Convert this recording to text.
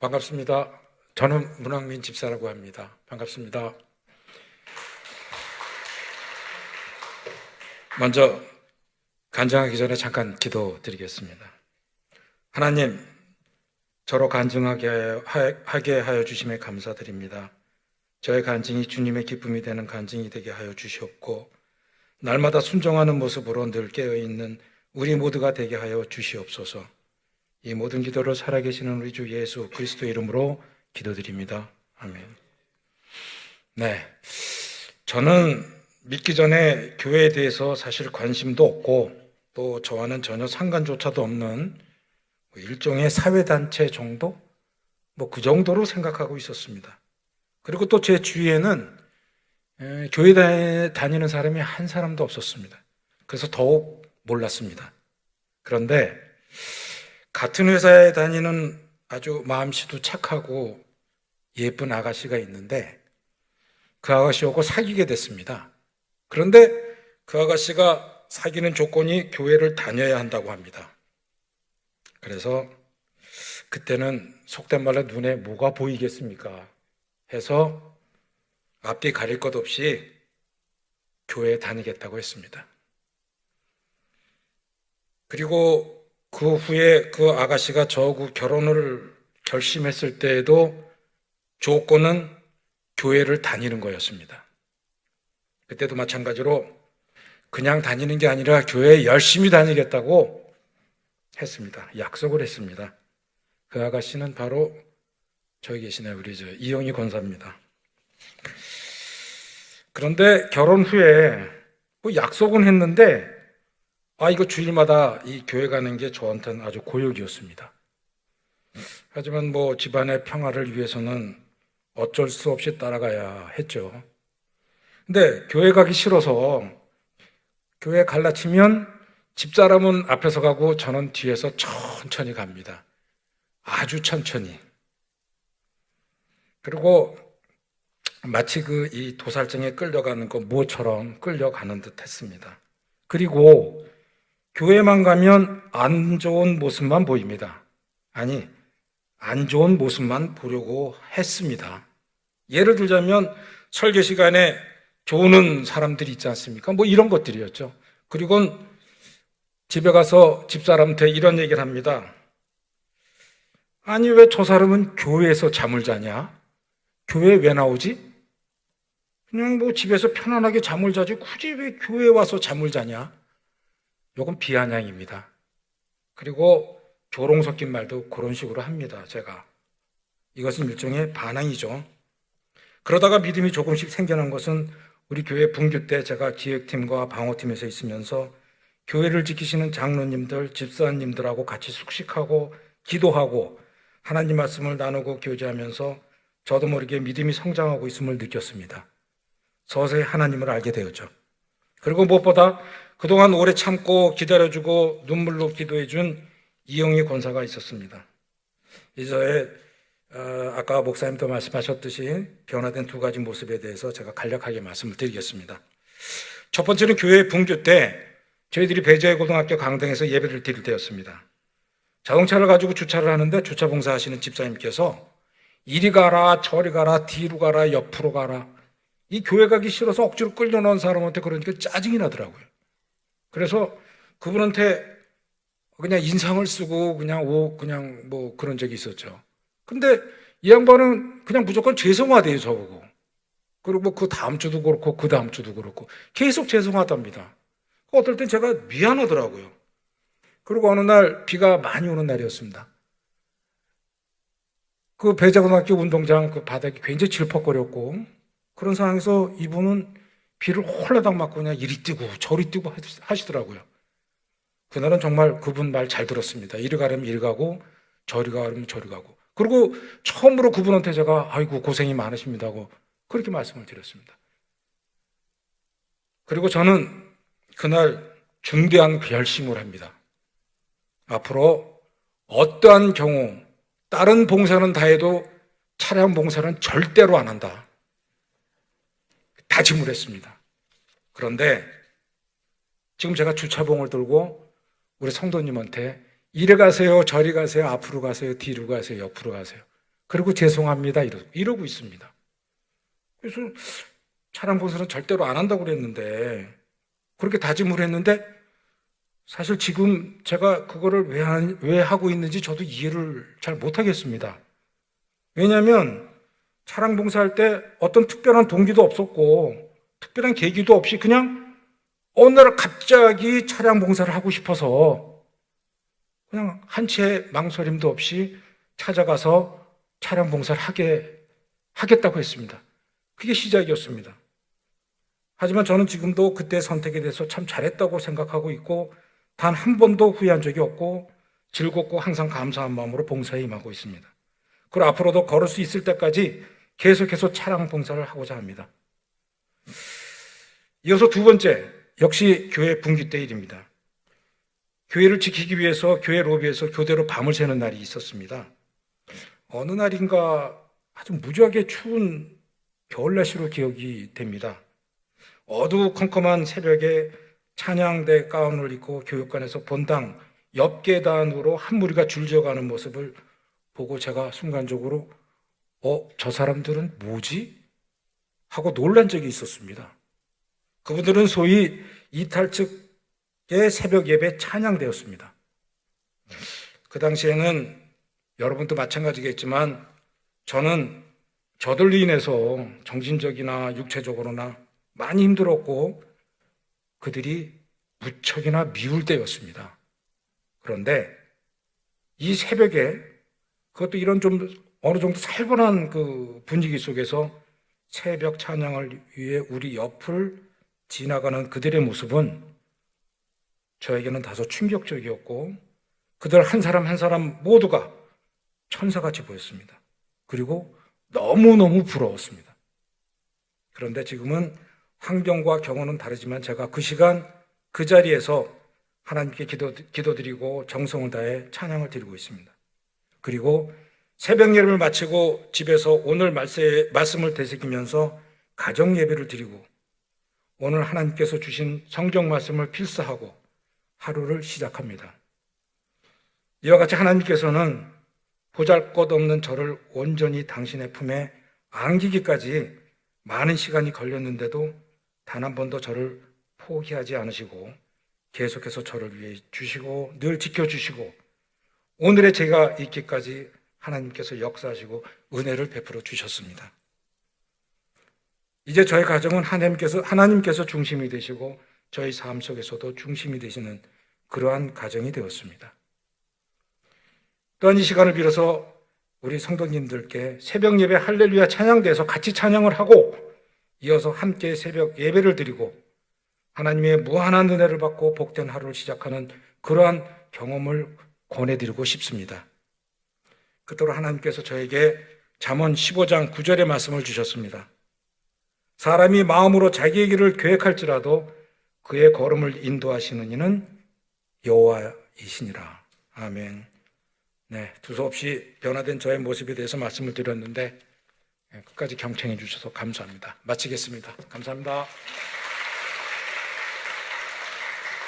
반갑습니다. 저는 문학민 집사라고 합니다. 반갑습니다. 먼저 간증하기 전에 잠깐 기도드리겠습니다. 하나님, 저로 간증하게 하여 주심에 감사드립니다. 저의 간증이 주님의 기쁨이 되는 간증이 되게 하여 주시옵고 날마다 순종하는 모습으로 늘 깨어있는 우리 모두가 되게 하여 주시옵소서. 이 모든 기도를 살아계시는 우리 주 예수 그리스도의 이름으로 기도드립니다. 아멘. 네, 저는 믿기 전에 교회에 대해서 사실 관심도 없고 또 저와는 전혀 상관조차도 없는 일종의 사회단체 정도? 그 정도로 생각하고 있었습니다. 그리고 또 제 주위에는 교회 다니는 사람이 한 사람도 없었습니다. 그래서 더욱 몰랐습니다. 그런데 같은 회사에 다니는 아주 마음씨도 착하고 예쁜 아가씨가 있는데 그 아가씨하고 사귀게 됐습니다. 그런데 그 아가씨가 사귀는 조건이 교회를 다녀야 한다고 합니다. 그래서 그때는 속된 말로 눈에 뭐가 보이겠습니까? 해서 앞뒤 가릴 것 없이 교회에 다니겠다고 했습니다. 그리고 그 후에 그 아가씨가 저하고 결혼을 결심했을 때에도 조건은 교회를 다니는 거였습니다. 그때도 마찬가지로 그냥 다니는 게 아니라 교회에 열심히 다니겠다고 했습니다. 약속을 했습니다. 그 아가씨는 바로 저기 계시네요. 우리 이영희 권사입니다. 그런데 결혼 후에 약속은 했는데 이거 주일마다 이 교회 가는 게 저한테는 아주 고역이었습니다. 하지만 집안의 평화를 위해서는 어쩔 수 없이 따라가야 했죠. 근데 교회 가기 싫어서 교회 갈라치면 집사람은 앞에서 가고 저는 뒤에서 천천히 갑니다. 아주 천천히. 그리고 마치 이 도살장에 끌려가는 모처럼 끌려가는 듯 했습니다. 그리고 교회만 가면 안 좋은 모습만 보입니다. 아니, 안 좋은 모습만 보려고 했습니다. 예를 들자면 설교 시간에 조는 사람들이 있지 않습니까? 이런 것들이었죠. 그리고 집에 가서 집사람한테 이런 얘기를 합니다. 아니, 왜 저 사람은 교회에서 잠을 자냐? 교회에 왜 나오지? 그냥 집에서 편안하게 잠을 자지 굳이 왜 교회에 와서 잠을 자냐? 이건 비아냥입니다. 그리고 조롱 섞인 말도 그런 식으로 합니다. 제가. 이것은 일종의 반항이죠. 그러다가 믿음이 조금씩 생겨난 것은 우리 교회 분교 때 제가 기획팀과 방어팀에서 있으면서 교회를 지키시는 장로님들, 집사님들하고 같이 숙식하고 기도하고 하나님 말씀을 나누고 교제하면서 저도 모르게 믿음이 성장하고 있음을 느꼈습니다. 서서히 하나님을 알게 되었죠. 그리고 무엇보다 그동안 오래 참고 기다려주고 눈물로 기도해준 이영희 권사가 있었습니다. 이제 아까 목사님도 말씀하셨듯이 변화된 두 가지 모습에 대해서 제가 간략하게 말씀을 드리겠습니다. 첫 번째는 교회 분교 때 저희들이 배재고등학교 강당에서 예배를 드릴 때였습니다. 자동차를 가지고 주차를 하는데 주차 봉사하시는 집사님께서 이리 가라 저리 가라 뒤로 가라 옆으로 가라, 이 교회 가기 싫어서 억지로 끌려놓은 사람한테 그러니까 짜증이 나더라고요. 그래서 그분한테 그냥 인상을 쓰고 그냥 그런 적이 있었죠. 근데 이 양반은 그냥 무조건 죄송하대요, 저보고. 그리고 그 다음 주도 그렇고 그 다음 주도 그렇고 계속 죄송하답니다. 어떨 땐 제가 미안하더라고요. 그리고 어느 날 비가 많이 오는 날이었습니다. 그 배재고등학교 운동장 그 바닥이 굉장히 질퍽거렸고 그런 상황에서 이분은 비를 홀라당 맞고 그냥 이리 뛰고 저리 뛰고 하시더라고요. 그날은 정말 그분 말 잘 들었습니다. 이리 가려면 이리 가고 저리 가려면 저리 가고. 그리고 처음으로 그분한테 제가 아이고 고생이 많으십니다고 그렇게 말씀을 드렸습니다. 그리고 저는 그날 중대한 결심을 합니다. 앞으로 어떠한 경우 다른 봉사는 다 해도 차량 봉사는 절대로 안 한다. 다짐을 했습니다. 그런데 지금 제가 주차봉을 들고 우리 성도님한테 이리 가세요, 저리 가세요, 앞으로 가세요, 뒤로 가세요, 옆으로 가세요. 그리고 죄송합니다. 이러고 있습니다. 그래서 차량 봉사는 절대로 안 한다고 그랬는데, 그렇게 다짐을 했는데, 사실 지금 제가 그거를 왜 하고 있는지 저도 이해를 잘 못하겠습니다. 왜냐하면 차량 봉사할 때 어떤 특별한 동기도 없었고, 특별한 계기도 없이 그냥 어느 날 갑자기 차량 봉사를 하고 싶어서 그냥 한 채 망설임도 없이 찾아가서 차량 봉사를 하겠다고 했습니다. 그게 시작이었습니다. 하지만 저는 지금도 그때 선택에 대해서 참 잘했다고 생각하고 있고, 단 한 번도 후회한 적이 없고, 즐겁고 항상 감사한 마음으로 봉사에 임하고 있습니다. 그리고 앞으로도 걸을 수 있을 때까지 계속해서 차량 봉사를 하고자 합니다. 이어서 두 번째, 역시 교회 분기 때 일입니다. 교회를 지키기 위해서 교회 로비에서 교대로 밤을 새는 날이 있었습니다. 어느 날인가 아주 무지하게 추운 겨울 날씨로 기억이 됩니다. 어두컴컴한 새벽에 찬양대 가운을 입고 교육관에서 본당 옆 계단으로 한 무리가 줄지어가는 모습을 보고 제가 순간적으로 저 사람들은 뭐지? 하고 놀란 적이 있었습니다. 그분들은 소위 이탈 측의 새벽 예배 찬양대였습니다. 그 당시에는 여러분도 마찬가지겠지만 저는 저들로 인해서 정신적이나 육체적으로나 많이 힘들었고 그들이 무척이나 미울 때였습니다. 그런데 이 새벽에 그것도 이런 좀 어느 정도 살벌한 그 분위기 속에서 새벽 찬양을 위해 우리 옆을 지나가는 그들의 모습은 저에게는 다소 충격적이었고 그들 한 사람 한 사람 모두가 천사같이 보였습니다. 그리고 너무너무 부러웠습니다. 그런데 지금은 환경과 경우는 다르지만 제가 그 시간 그 자리에서 하나님께 기도드리고 정성을 다해 찬양을 드리고 있습니다. 그리고 새벽 예배를 마치고 집에서 오늘 말씀을 되새기면서 가정 예배를 드리고 오늘 하나님께서 주신 성경 말씀을 필사하고 하루를 시작합니다. 이와 같이 하나님께서는 보잘것없는 저를 온전히 당신의 품에 안기기까지 많은 시간이 걸렸는데도 단 한 번도 저를 포기하지 않으시고 계속해서 저를 위해 주시고 늘 지켜주시고 오늘의 제가 있기까지 하나님께서 역사하시고 은혜를 베풀어 주셨습니다. 이제 저희 가정은 하나님께서 중심이 되시고 저희 삶 속에서도 중심이 되시는 그러한 가정이 되었습니다. 또한 이 시간을 빌어서 우리 성도님들께 새벽 예배 할렐루야 찬양대에서 같이 찬양을 하고 이어서 함께 새벽 예배를 드리고 하나님의 무한한 은혜를 받고 복된 하루를 시작하는 그러한 경험을 권해드리고 싶습니다. 그토록 하나님께서 저에게 잠언 15장 9절의 말씀을 주셨습니다. 사람이 마음으로 자기의 길을 계획할지라도 그의 걸음을 인도하시는 이는 여호와이시니라. 아멘. 네, 두서없이 변화된 저의 모습에 대해서 말씀을 드렸는데 끝까지 경청해 주셔서 감사합니다. 마치겠습니다. 감사합니다.